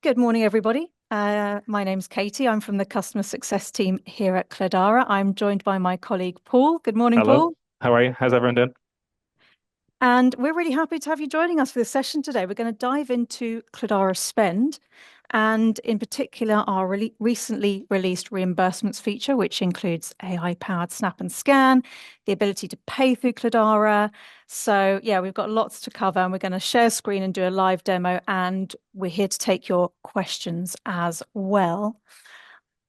Good morning, everybody. My name's Katie. I'm from the customer success team here at Cledara. I'm joined by my colleague Paul. Good morning, Hello, Paul. how are you? How's everyone doing? And we're really happy to have you joining us for this session today. We're going to dive into Cledara Spend and, in particular, our recently released reimbursements feature, which includes AI-powered snap and scan, the ability to pay through Cledara. So, yeah, we've got lots to cover, and we're going to share screen and do a live demo, and we're here to take your questions as well.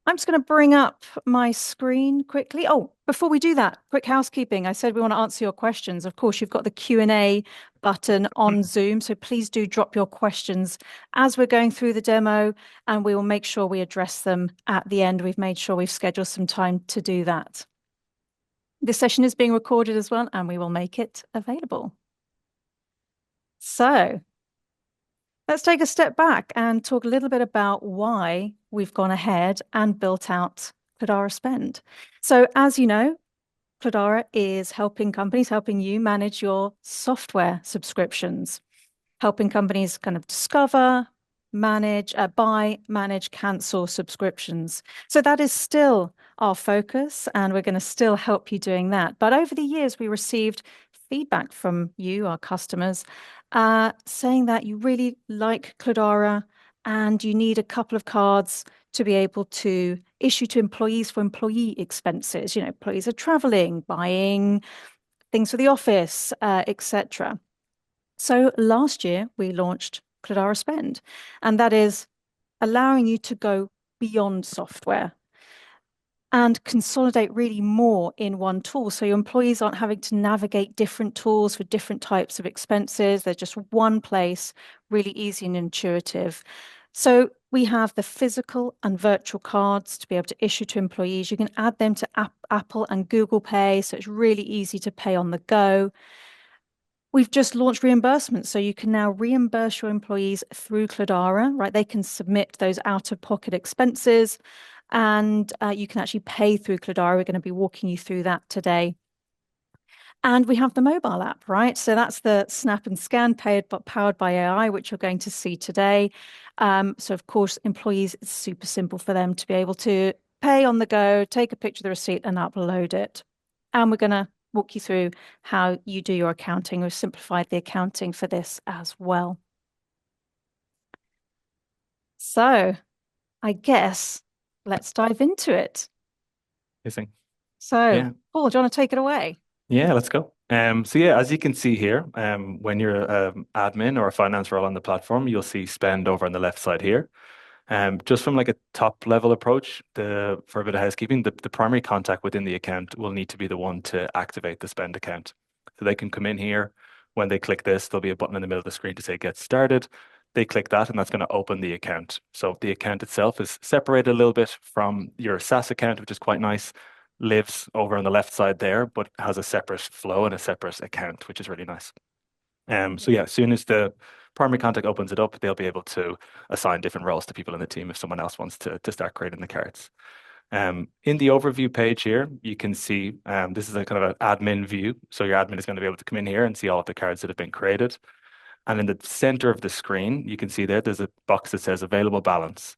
I'm just going to bring up my screen quickly. Oh, before we do that, quick housekeeping. I said we want to answer your questions. Of course, you've got the Q&A button on Zoom, so please do drop your questions as we're going through the demo, and we will make sure we address them at the end. We've made sure we've scheduled some time to do that. This session is being recorded as well, and we will make it available. So let's take a step back and talk a little bit about why we've gone ahead and built out Cledara Spend. So as you know, Cledara is helping companies, helping you manage your software subscriptions, helping companies kind of discover, manage, buy, manage, cancel subscriptions. So that is still our focus, and we're going to still help you doing that. But over the years, we received feedback from you, our customers, saying that you really like Cledara and you need a couple of cards to be able to issue to employees for employee expenses. You know, employees are traveling, buying things for the office, etc. So last year we launched Cledara Spend, and that is allowing you to go beyond software and consolidate really more in one tool. So your employees aren't having to navigate different tools for different types of expenses. There's just one place, really easy and intuitive. So we have the physical and virtual cards to be able to issue to employees. You can add them to Apple and Google Pay, so it's really easy to pay on the go. We've just launched reimbursements, so you can now reimburse your employees through Cledara, right? They can submit those out-of-pocket expenses, and you can actually pay through Cledara. We're going to be walking you through that today. And we have the mobile app, right? So that's the Snap and Scan powered by AI, which you're going to see today. So of course, employees, it's super simple for them to be able to pay on the go, take a picture of the receipt and upload it. And we're going to walk you through how you do your accounting. We've simplified the accounting for this as well. So I guess let's dive into it. Amazing. So, Yeah. Paul, do you want to take it away? Yeah, let's go. So yeah, as you can see here, when you're admin or a finance role on the platform, you'll see spend over on the left side here. Just from like a top level approach, for a bit of housekeeping, the primary contact within the account will need to be the one to activate the spend account. So they can come in here. When they click this, there'll be a button in the middle of the screen to say get started. They click that, and that's going to open the account. So the account itself is separated a little bit from your SaaS account, which is quite nice. Lives over on the left side there, but has a separate flow and a separate account, which is really nice. So yeah, as soon as the primary contact opens it up, they'll be able to assign different roles to people in the team if someone else wants to start creating the cards. In the overview page here, you can see this is a kind of an admin view. So your admin is going to be able to come in here and see all of the cards that have been created. And in the center of the screen, you can see there's a box that says available balance.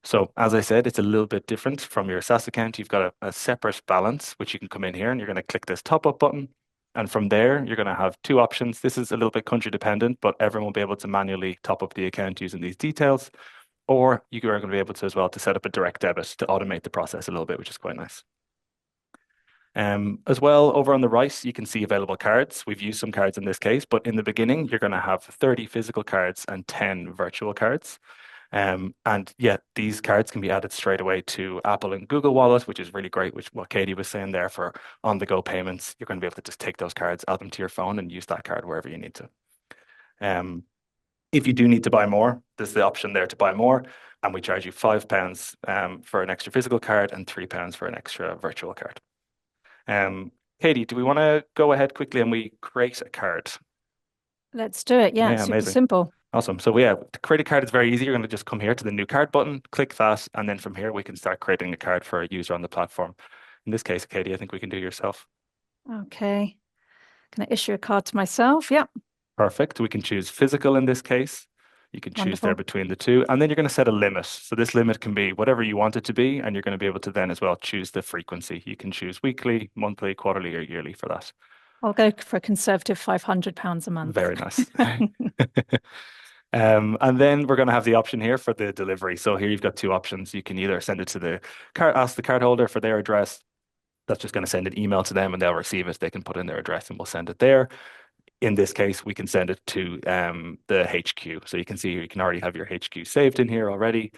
So as I said, it's a little bit different from your SaaS account. You've got a separate balance, which you can come in here and you're going to click this top up button. And from there, you're going to have two options. This is a little bit country dependent, but everyone will be able to manually top up the account using these details. Or you are going to be able to as well to set up a direct debit to automate the process a little bit, which is quite nice. As well, over on the right, you can see available cards. We've used some cards in this case, but in the beginning, you're going to have 30 physical cards and 10 virtual cards. And yeah, these cards can be added straight away to Apple and Google Wallet, which is really great, which what Katie was saying there for on-the-go payments. You're going to be able to just take those cards, add them to your phone, and use that card wherever you need to. If you do need to buy more, there's the option there to buy more, and we charge you £5 for an extra physical card and £3 for an extra virtual card. Katie, do we want to go ahead quickly and we create a card? Let's do it. Yeah, Yeah, super amazing. simple. Awesome. So yeah, to create a card is very easy. You're going to just come here to the new card button, click that, and then from here we can start creating a card for a user on the platform. In this case, Katie, I think we can do it yourself. Okay. Can I issue a card to myself? Yep. Perfect. We can choose physical in this case. You can choose there Wonderful. between the two, and then you're going to set a limit. So this limit can be whatever you want it to be, and you're going to be able to then as well choose the frequency. You can choose weekly, monthly, quarterly, or yearly for that. I'll go for a conservative £500 a month. Very nice. And then we're going to have the option here for the delivery. So here you've got two options. You can either send it to the card, ask the card holder for their address. That's just going to send an email to them and they'll receive it. They can put in their address and we'll send it there. In this case, we can send it to the HQ. So you can see you can already have your HQ saved in here already,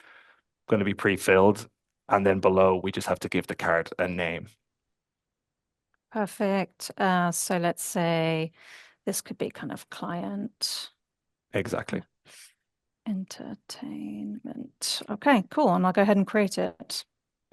going to be pre-filled. And then below, we just have to give the card a name. Perfect. So let's say this could be kind of client Exactly. entertainment. Okay, cool. And I'll go ahead and create it.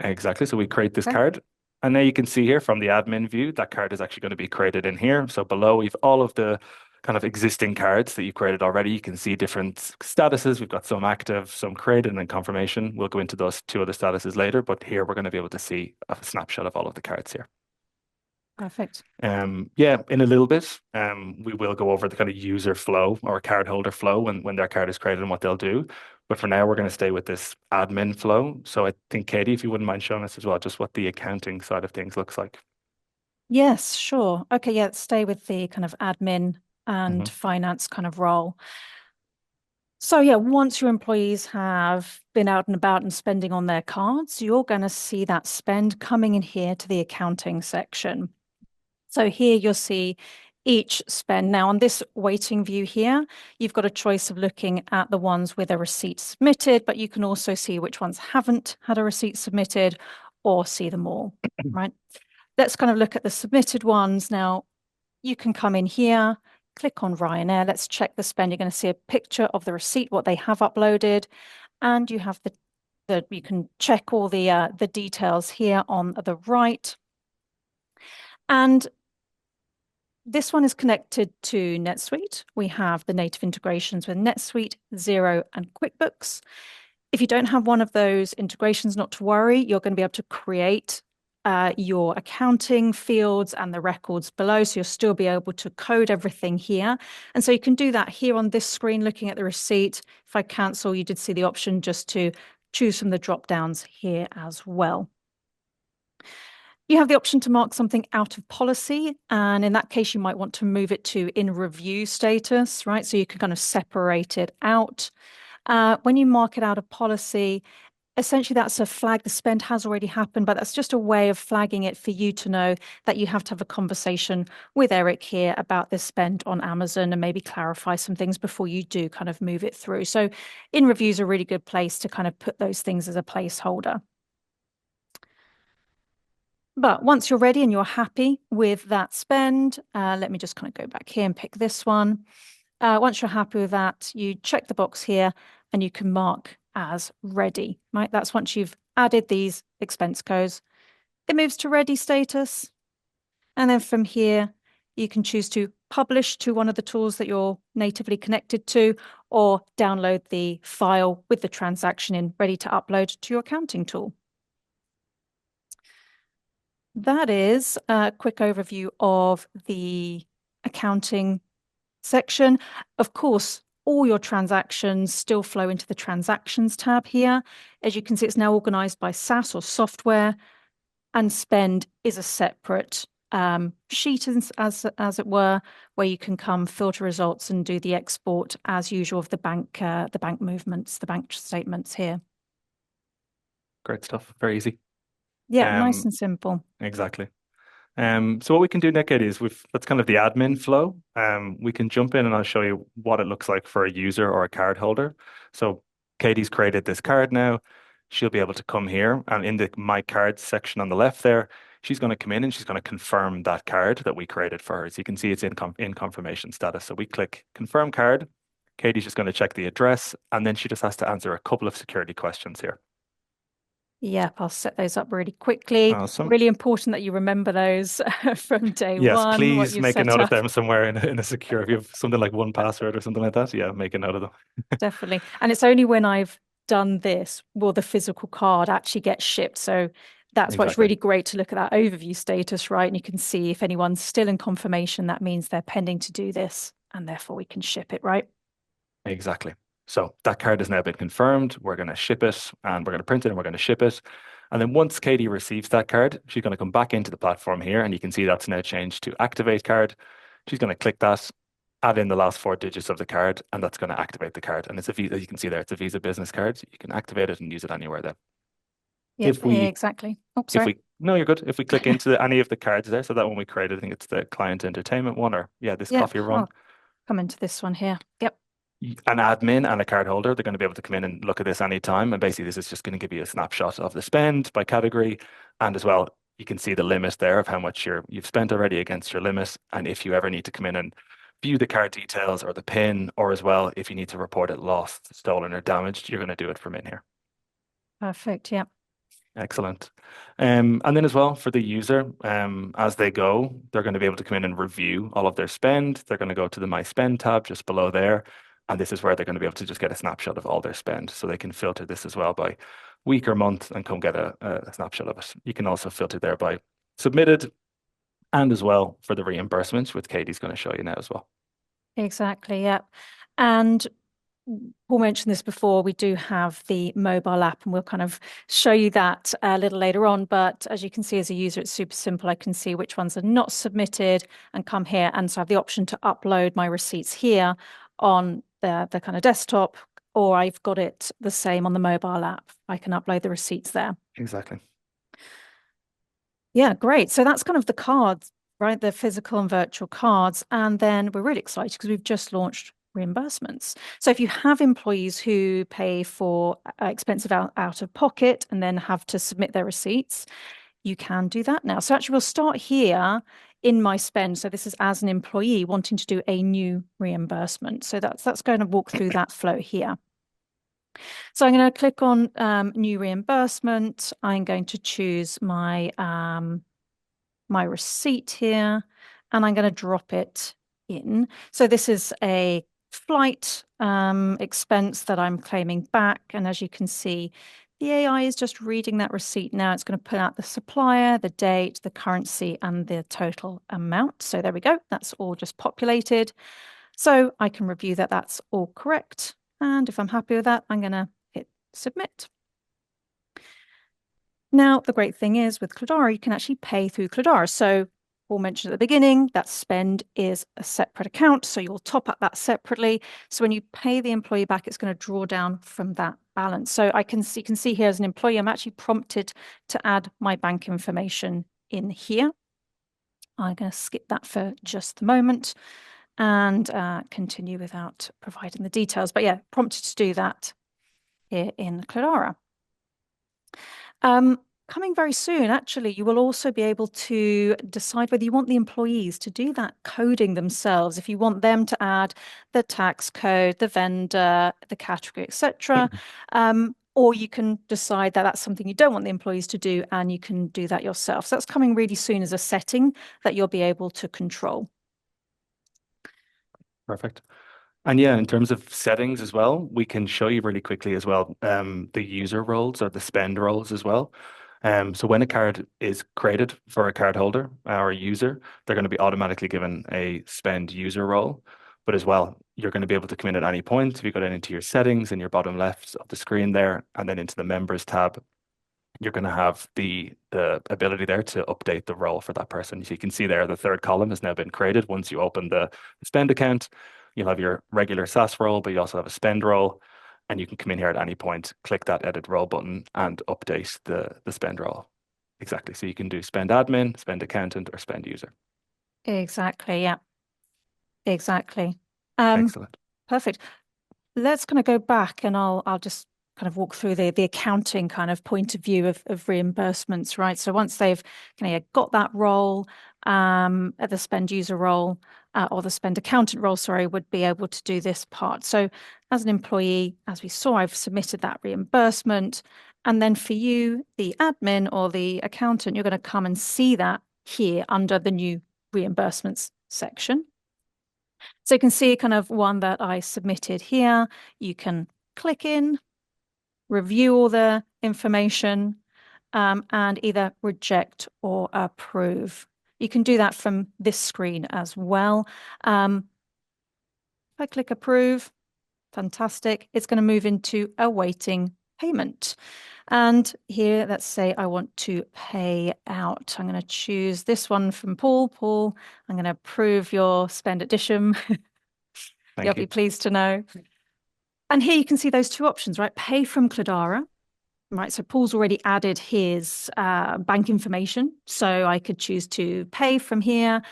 Exactly. So we create this Okay. card. And now you can see here from the admin view, that card is actually going to be created in here. So below, we've all of the kind of existing cards that you've created already. You can see different statuses. We've got some active, some created, and then confirmation. We'll go into those two other statuses later, but here we're going to be able to see a snapshot of all of the cards here. Perfect. Yeah, in a little bit, we will go over the kind of user flow or card holder flow when their card is created and what they'll do. But for now, we're going to stay with this admin flow. So I think, Katie, if you wouldn't mind showing us as well, just what the accounting side of things looks like. Yes, sure. Okay, yeah, stay with the kind of admin Hmm. and finance kind of role. So yeah, once your employees have been out and about and spending on their cards, you're going to see that spend coming in here to the accounting section. So here you'll see each spend. Now on this waiting view here, you've got a choice of looking at the ones with a receipt submitted, but you can also see which ones haven't had a receipt submitted or see them all, right? Let's kind of look at the submitted ones. Now you can come in here, click on Ryanair. Let's check the spend. You're going to see a picture of the receipt, what they have uploaded, and you have the you can check all the details here on the right. And this one is connected to NetSuite. We have the native integrations with NetSuite, Xero, and QuickBooks. If you don't have one of those integrations, not to worry, you're going to be able to create your accounting fields and the records below. So you'll still be able to code everything here. And so you can do that here on this screen, looking at the receipt. If I cancel, you did see the option just to choose from the drop downs here as well. You have the option to mark something out of policy. And in that case, you might want to move it to in review status, right? So you can kind of separate it out. When you mark it out of policy, essentially that's a flag. The spend has already happened, but that's just a way of flagging it for you to know that you have to have a conversation with Eric here about this spend on Amazon and maybe clarify some things before you do kind of move it through. So in review is a really good place to kind of put those things as a placeholder. But once you're ready and you're happy with that spend, let me just kind of go back here and pick this one. Once you're happy with that, you check the box here and you can mark as ready, right? That's once you've added these expense codes. It moves to ready status. And then from here, you can choose to publish to one of the tools that you're natively connected to or download the file with the transaction in ready to upload to your accounting tool. That is a quick overview of the accounting section. Of course, all your transactions still flow into the transactions tab here. As you can see, it's now organized by SaaS or software, and spend is a separate sheet as it were, where you can come filter results and do the export as usual of the bank movements, the bank statements here. Great stuff. Very easy. Yeah, nice Um, and simple. exactly. So what we can do, Nick, is that's kind of the admin flow. We can jump in and I'll show you what it looks like for a user or a card holder. So Katie's created this card now. She'll be able to come here and in the My Cards section on the left there, she's going to come in and she's going to confirm that card that we created for her. As you can see, it's in confirmation status. So we click Confirm Card. Katie's just going to check the address and then she just has to answer a couple of security questions here. Yep, I'll set those up really quickly. Awesome. Really important that you remember those from day Yes, one, what please you've make a set note of up. them somewhere in a secure. If you have something like 1Password or something like that, yeah, make a note of them. Definitely. And it's only when I've done this will the physical card actually get shipped. So that's why it's Exactly. really great to look at that overview status, right? And you can see if anyone's still in confirmation, that means they're pending to do this, and therefore we can ship it, right? Exactly. So that card has now been confirmed. We're going to ship it and we're going to print it and we're going to ship it. And then once Katie receives that card, she's going to come back into the platform here and you can see that's now changed to activate card. She's going to click that, add in the last four digits of the card, and that's going to activate the card. And it's a Visa, you can see there, it's a Visa business card. You can activate it and use it anywhere then. Yep, If we, exactly. Oh, if sorry. we, no, you're good. If we click into any of the cards there, so that one we created, I think it's the client entertainment one, or yeah, this Yep, coffee run. I'll come into this one here. Yep, An admin and a card holder, they're going to be able to come in and look at this anytime. And basically, this is just going to give you a snapshot of the spend by category. And as well, you can see the limit there of how much you've spent already against your limit. And if you ever need to come in and view the card details or the PIN, or as well, if you need to report it lost, stolen, or damaged, you're going to do it from in here. perfect. Yep. Excellent. And then as well for the user, as they go, they're going to be able to come in and review all of their spend. They're going to go to the My Spend tab just below there. And this is where they're going to be able to just get a snapshot of all their spend. So they can filter this as well by week or month and come get a snapshot of it. You can also filter there by submitted and as well for the reimbursements, which Katie's going to show you now as well. Exactly. Yep. And Paul mentioned this before, we do have the mobile app and we'll kind of show you that a little later on. But as you can see as a user, it's super simple. I can see which ones are not submitted and come here. And so I have the option to upload my receipts here on the kind of desktop, or I've got it the same on the mobile app. I can upload the receipts there. Exactly. Yeah, great. So that's kind of the cards, right? The physical and virtual cards. And then we're really excited because we've just launched reimbursements. So if you have employees who pay for expensive out of pocket and then have to submit their receipts, you can do that now. So actually we'll start here in my spend. So this is as an employee wanting to do a new reimbursement. So that's going to walk through that flow here. So I'm going to click on new reimbursement. I'm going to choose my receipt here, and I'm going to drop it in. So this is a flight expense that I'm claiming back. And as you can see, the AI is just reading that receipt now. It's going to put out the supplier, the date, the currency, and the total amount. So there we go. That's all just populated. So I can review that that's all correct. And if I'm happy with that, I'm going to hit submit. Now, the great thing is with Cledara, you can actually pay through Cledara. So Paul mentioned at the beginning that spend is a separate account. So you'll top up that separately. So when you pay the employee back, it's going to draw down from that balance. So you can see here as an employee, I'm actually prompted to add my bank information in here. I'm going to skip that for just the moment and continue without providing the details. But yeah, prompted to do that here in Cledara. Coming very soon, actually, you will also be able to decide whether you want the employees to do that coding themselves. If you want them to add the tax code, the vendor, the category, etc. Or you can decide that that's something you don't want the employees to do, and you can do that yourself. So that's coming really soon as a setting that you'll be able to control. Perfect. And yeah, in terms of settings as well, we can show you really quickly as well the user roles or the spend roles as well. So when a card is created for a card holder or a user, they're going to be automatically given a spend user role. But as well, you're going to be able to come in at any point. If you go down into your settings in your bottom left of the screen there, and then into the members tab, you're going to have the ability there to update the role for that person. So you can see there the third column has now been created. Once you open the spend account, you'll have your regular SaaS role, but you also have a spend role, and you can come in here at any point, click that edit role button, and update the spend role. Exactly. So you can do spend admin, spend accountant, or spend user. Exactly. Yeah, exactly. Um, Excellent. Perfect. Let's kind of go back and I'll just kind of walk through the accounting kind of point of view of reimbursements, right? So once they've kind of got that role, at the spend user role, or the spend accountant role, sorry, would be able to do this part. So as an employee, as we saw, I've submitted that reimbursement. And then for you, the admin or the accountant, you're going to come and see that here under the new reimbursements section. So you can see kind of one that I submitted here. You can click in, review all the information, and either reject or approve. You can do that from this screen as well. If I click approve, Fantastic. It's going to move into awaiting payment. And here, let's say I want to pay out. I'm going to choose this one from Paul. Paul, I'm going to approve your spend addition. You'll Thank be you. pleased to know. And here you can see those two options, right? Pay from Cledara. Right, so Paul's already added his bank information. So I could choose to pay from here,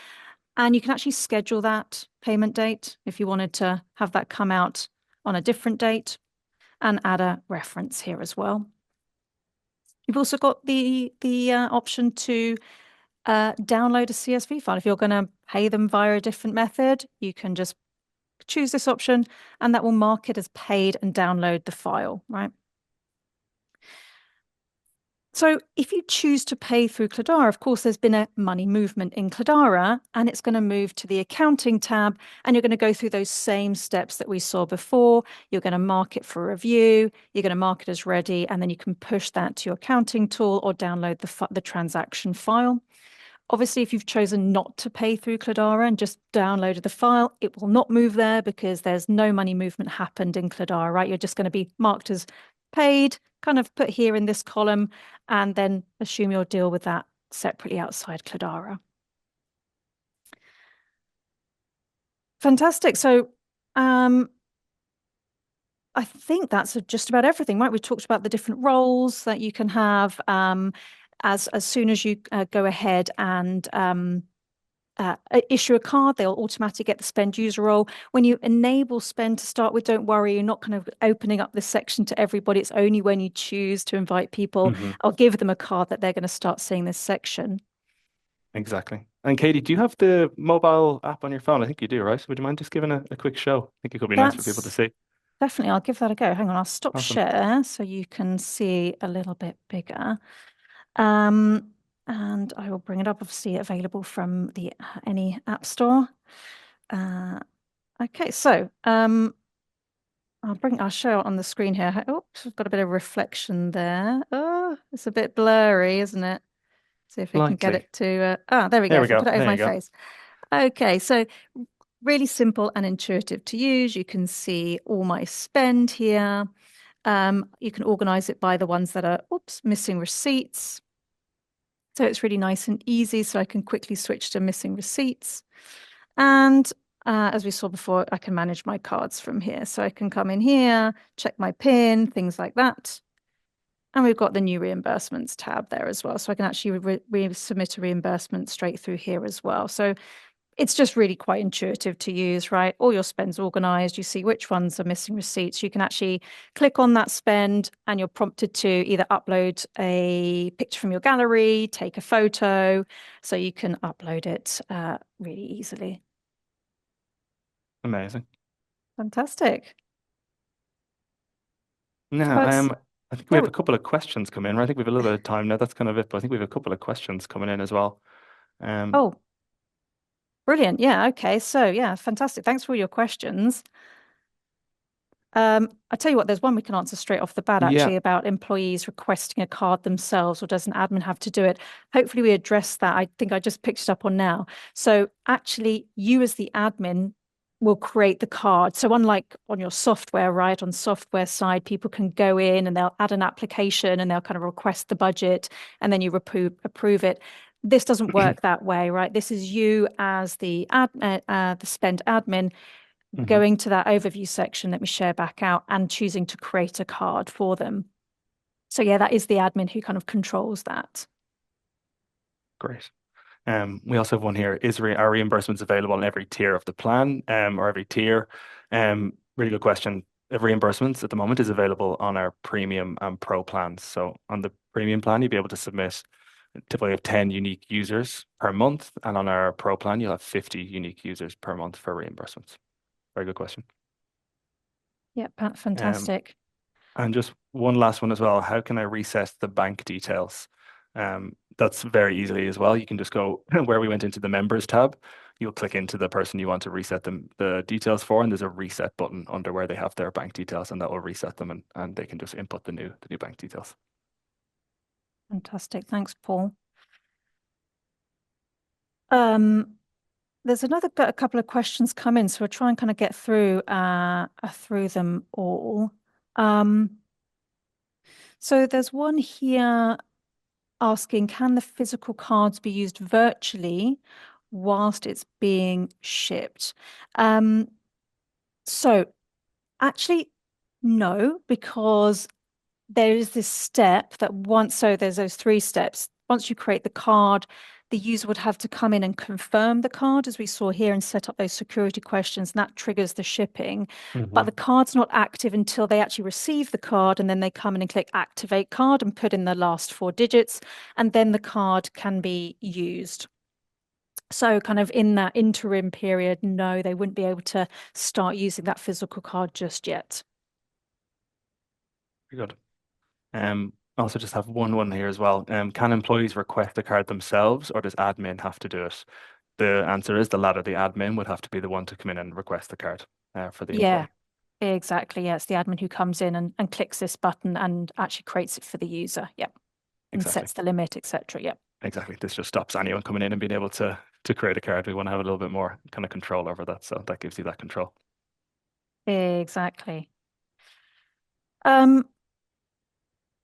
and you can actually schedule that payment date if you wanted to have that come out on a different date and add a reference here as well. You've also got the option to download a CSV file. If you're going to pay them via a different method, you can just choose this option and that will mark it as paid and download the file, right? So if you choose to pay through Cledara, of course, there's been a money movement in Cledara, and it's going to move to the accounting tab, and you're going to go through those same steps that we saw before. You're going to mark it for review, you're going to mark it as ready, and then you can push that to your accounting tool or download the transaction file. Obviously, if you've chosen not to pay through Cledara and just downloaded the file, it will not move there because there's no money movement happened in Cledara, right? You're just going to be marked as paid, kind of put here in this column, and then assume you'll deal with that separately outside Cledara. Fantastic. So I think that's just about everything, right? We talked about the different roles that you can have as soon as you go ahead and issue a card, they'll automatically get the spend user role. When you enable spend to start with, don't worry, you're not kind of opening up this section to everybody. It's only when you choose to invite people Hmm. or give them a card that they're going to start seeing this section. Exactly. And Katie, do you have the mobile app on your phone? I think you do, right? Would you mind just giving a quick show? I think it could be nice for people to That's see. definitely, I'll give that a go. Hang on, I'll stop Awesome. share so you can see a little bit bigger. Um, and I will bring it up, obviously available from the any app store. Uh, okay, so I'll show it on the screen here. Oops, I've got a bit of reflection there. Oh, it's a bit blurry, isn't it? See if we can get Slightly. it to there we go. There we If I go. put it over There my you go. face. Okay, so really simple and intuitive to use. You can see all my spend here. You can organize it by the ones that are, oops, missing receipts. So it's really nice and easy. So I can quickly switch to missing receipts. And as we saw before, I can manage my cards from here. So I can come in here, check my PIN, things like that. And we've got the new reimbursements tab there as well. So I can actually submit a reimbursement straight through here as well. So it's just really quite intuitive to use, right? All your spends organized. You see which ones are missing receipts. You can actually click on that spend and you're prompted to either upload a picture from your gallery, take a photo. So you can upload it really easily. Amazing. Fantastic. Now, But I think we yeah, have a couple of questions come in. I think we have a little bit of time now. That's kind of it, but I think we have a couple of questions coming in as well. Um, oh, brilliant. Yeah. Okay. So yeah, fantastic. Thanks for all your questions. I tell you what, there's one we can answer straight off the bat yeah. actually about employees requesting a card themselves, or does an admin have to do it? Hopefully, we address that. I think I just picked it up on now. So, actually, you as the admin will create the card. So, unlike on your software, right? On software side, people can go in and they'll add an application and they'll kind of request the budget and then you approve it. This doesn't work that way, right? This is you as the spend admin Hmm. going to that overview section, let me share back out and choosing to create a card for them. So yeah, that is the admin who kind of controls that. Great. We also have one here. Are reimbursements available on every tier of the plan, or every tier? Really good question. Reimbursements at the moment is available on our premium and pro plans. So on the premium plan, you'll be able to submit typically have 10 unique users per month, and on our pro plan, you'll have 50 unique users per month for reimbursements. Very good question. Yeah, Um, fantastic. and just one last one as well. How can I reset the bank details? That's very easily as well. You can just go where we went into the members tab. You'll click into the person you want to reset the details for, and there's a reset button under where they have their bank details, and that will reset them, and they can just input the new bank details. Fantastic. Thanks, Paul. Um, there's a couple of questions come in, so we'll try and kind of get through them all. Um, so there's one here asking, can the physical cards be used virtually whilst it's being shipped? Um, so actually, no, because there is this step that there's those three steps. Once you create the card, the user would have to come in and confirm the card, as we saw here, and set up those security questions, and that triggers the shipping. But Hmm. the card's not active until they actually receive the card, and then they come in and click activate card and put in the last four digits, and then the card can be used. So, kind of in that interim period, no, they wouldn't be able to start using that physical card just yet. Very good. Also just have one here as well. Can employees request a card themselves, or does admin have to do it? The answer is the latter. The admin would have to be the one to come in and request the card for the Yeah, employee. exactly. Yeah, it's the admin who comes in and clicks this button and actually creates it for the user. Yep. And Exactly. sets the limit, etc. Yep. Exactly. This just stops anyone coming in and being able to create a card. We want to have a little bit more kind of control over that. So that gives you that control. Exactly. Um,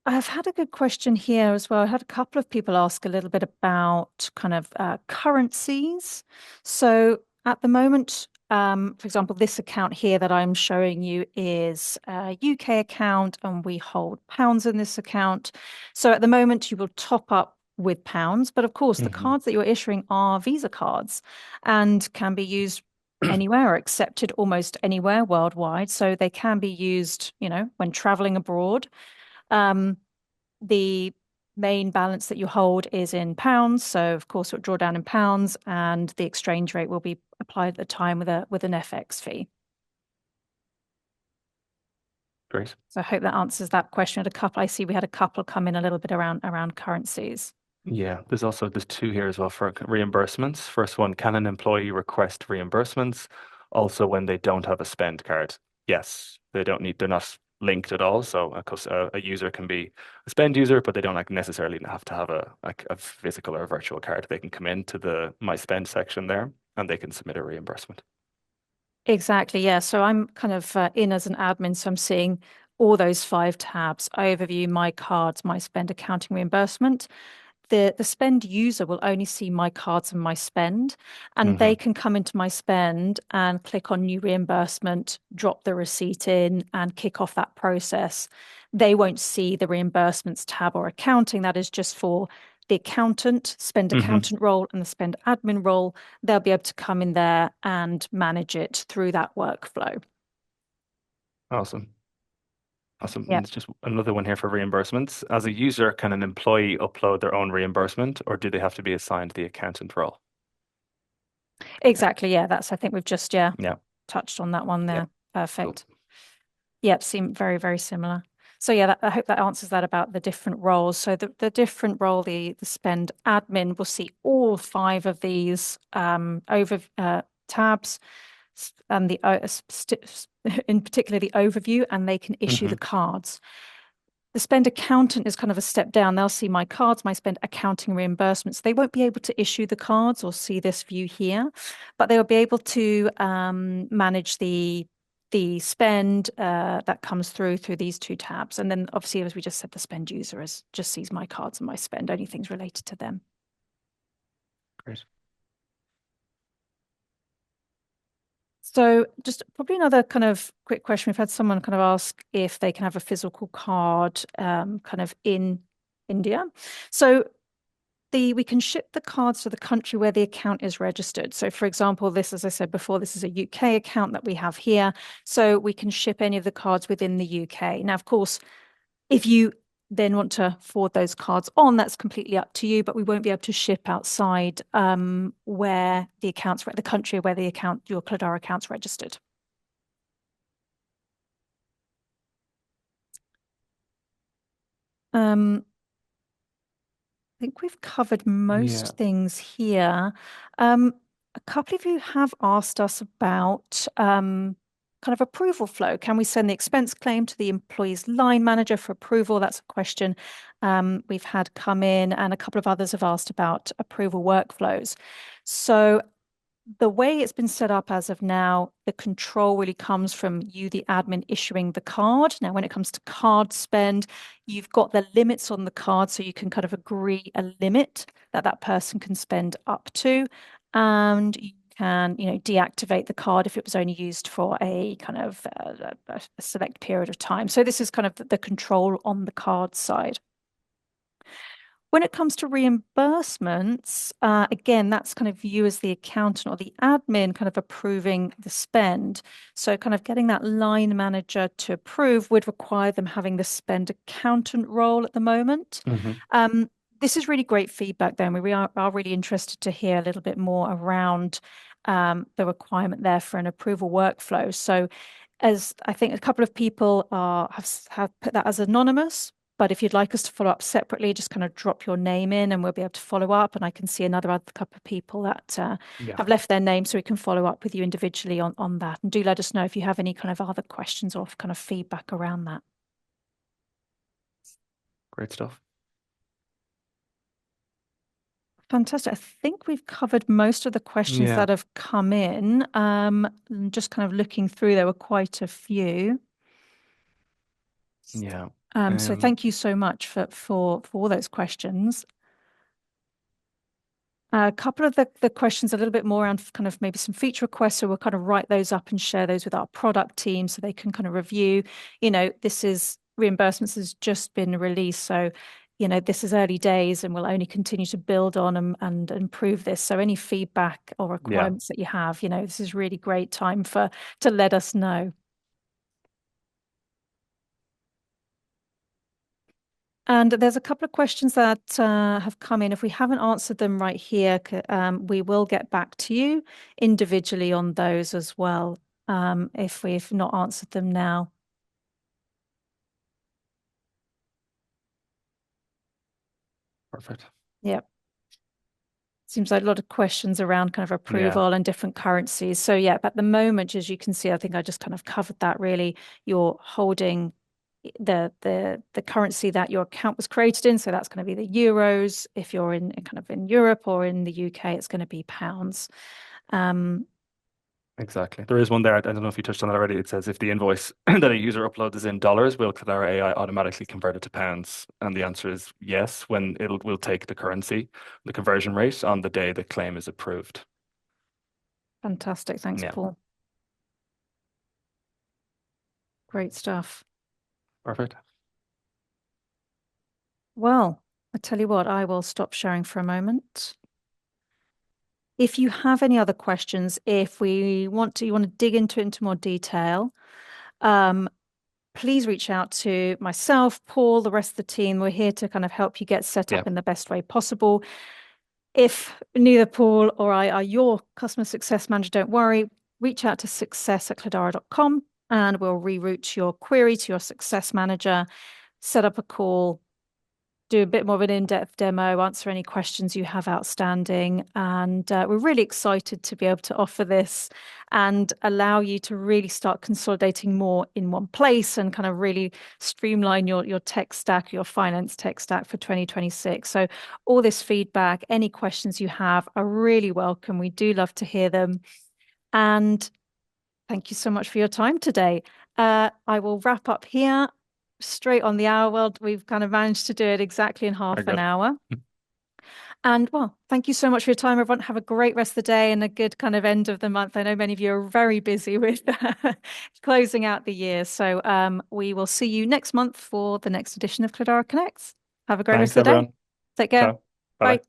I've had a good question here as well. I had a couple of people ask a little bit about kind of currencies. So at the moment, for example, this account here that I'm showing you is a UK account, and we hold pounds in this account. So at the moment, you will top up with pounds, but of course, the Hmm. cards that you're issuing are Visa cards and can be used anywhere or accepted almost anywhere worldwide. So they can be used, when traveling abroad. Um, the main balance that you hold is in pounds, so of course it'll draw down in pounds, and the exchange rate will be applied at the time with an FX fee. Great. So I hope that answers that question. I see we had a couple come in a little bit around currencies. Yeah, there's two here as well for reimbursements. First one, can an employee request reimbursements also when they don't have a spend card? Yes, they're not linked at all. So a user can be a spend user, but they don't like necessarily have to have a physical or a virtual card. They can come into the my spend section there and they can submit a reimbursement. Exactly, yeah. So I'm kind of in as an admin, so I'm seeing all those five tabs: overview, my cards, my spend, accounting, reimbursement. The spend user will only see my cards and my spend, and Hmm. they can come into my spend and click on new reimbursement, drop the receipt in, and kick off that process. They won't see the reimbursements tab or accounting. That is just for the accountant, spend Hmm. accountant role, and the spend admin role. They'll be able to come in there and manage it through that workflow. Awesome. Awesome. And Yeah, there's just another one here for reimbursements. As a user, can an employee upload their own reimbursement, or do they have to be assigned the accountant role? exactly. Yeah, I think we've just, Yeah. touched on that one Yeah. there. Cool. Perfect. Yep, seem very, very similar. So yeah, I hope that answers that about the different roles. So the different role, the spend admin will see all five of these over tabs, and in particular the overview, and they can issue Hmm. the cards. The spend accountant is kind of a step down. They'll see my cards, my spend accounting reimbursements. They won't be able to issue the cards or see this view here, but they'll be able to manage the spend that comes through these two tabs. And then obviously, as we just said, the spend user just sees my cards and my spend, only things related to them. Great. So just probably another kind of quick question. We've had someone kind of ask if they can have a physical card kind of in India. So we can ship the cards to the country where the account is registered. So, for example, this, as I said before, this is a UK account that we have here. So we can ship any of the cards within the UK. Now, of course, if you then want to forward those cards on, that's completely up to you, but we won't be able to ship outside where the country where your Cledara account's registered. Um, I think we've covered Yeah. most things here. Um, a couple of you have asked us about kind of approval flow. Can we send the expense claim to the employee's line manager for approval? That's a question we've had come in, and a couple of others have asked about approval workflows. So the way it's been set up as of now, the control really comes from you, the admin, issuing the card. Now, when it comes to card spend, you've got the limits on the card, so you can kind of agree a limit that that person can spend up to, and you can, deactivate the card if it was only used for a kind of a select period of time. So this is kind of the control on the card side. When it comes to reimbursements, again, that's kind of you as the accountant or the admin kind of approving the spend. So, kind of getting that line manager to approve would require them having the spend accountant role at the moment. Hmm. Um, this is really great feedback, then. We are really interested to hear a little bit more around the requirement there for an approval workflow. So, as I think a couple of people have put that as anonymous. But if you'd like us to follow up separately, just kind of drop your name in and we'll be able to follow up. And I can see another other couple of people that Yeah, have left their name so we can follow up with you individually on that. And do let us know if you have any kind of other questions or kind of feedback around that. great stuff. Fantastic. I think we've covered most of the questions Yeah, that have come in. And just kind of looking through, there were quite a few. yeah. So Um, thank you so much for all those questions. A couple of the questions a little bit more around kind of maybe some feature requests. So we'll kind of write those up and share those with our product team so they can kind of review. This is reimbursements has just been released. So, this is early days and we'll only continue to build on and improve this. So any feedback or yeah, requirements that you have, this is really great time to let us know. And there's a couple of questions that have come in. If we haven't answered them right here, we will get back to you individually on those as well, if we've not answered them now. perfect. Yeah. Seems like a lot of questions around kind of Yeah, approval and different currencies. So yeah, at the moment, as you can see, I think I just kind of covered that really. You're holding the currency that your account was created in. So that's going to be the euros. If you're in kind of in Europe or in the UK, it's going to be pounds. Um, exactly. There is one there. I don't know if you touched on it already. It says if the invoice that a user uploads is in dollars, will Cledara AI automatically convert it to pounds? And the answer is yes, when will take the currency, the conversion rate on the day the claim is approved. Fantastic. Thanks, Yeah, Paul. Great stuff. perfect. Well, I tell you what, I will stop sharing for a moment. If you have any other questions, if you want to dig into more detail, um, please reach out to myself, Paul, the rest of the team. We're here to kind of help you get set Yeah, up in the best way possible. If neither Paul or I are your customer success manager, don't worry. Reach out to success@cledara.com and we'll reroute your query to your success manager, set up a call, do a bit more of an in-depth demo, answer any questions you have outstanding. And we're really excited to be able to offer this and allow you to really start consolidating more in one place and kind of really streamline your tech stack, your finance tech stack for 2026. So all this feedback, any questions you have are really welcome. We do love to hear them. And thank you so much for your time today. I will wrap up here straight on the hour. Well, we've kind of managed to do it exactly in very half an good. hour. And well, thank you so much for your time, everyone. Have a great rest of the day and a good kind of end of the month. I know many of you are very busy with closing out the year. So we will see you next month for the next edition of Cledara Connects. Have a great rest Thanks, of the day. everyone. Take care. Ciao. Bye Bye. bye.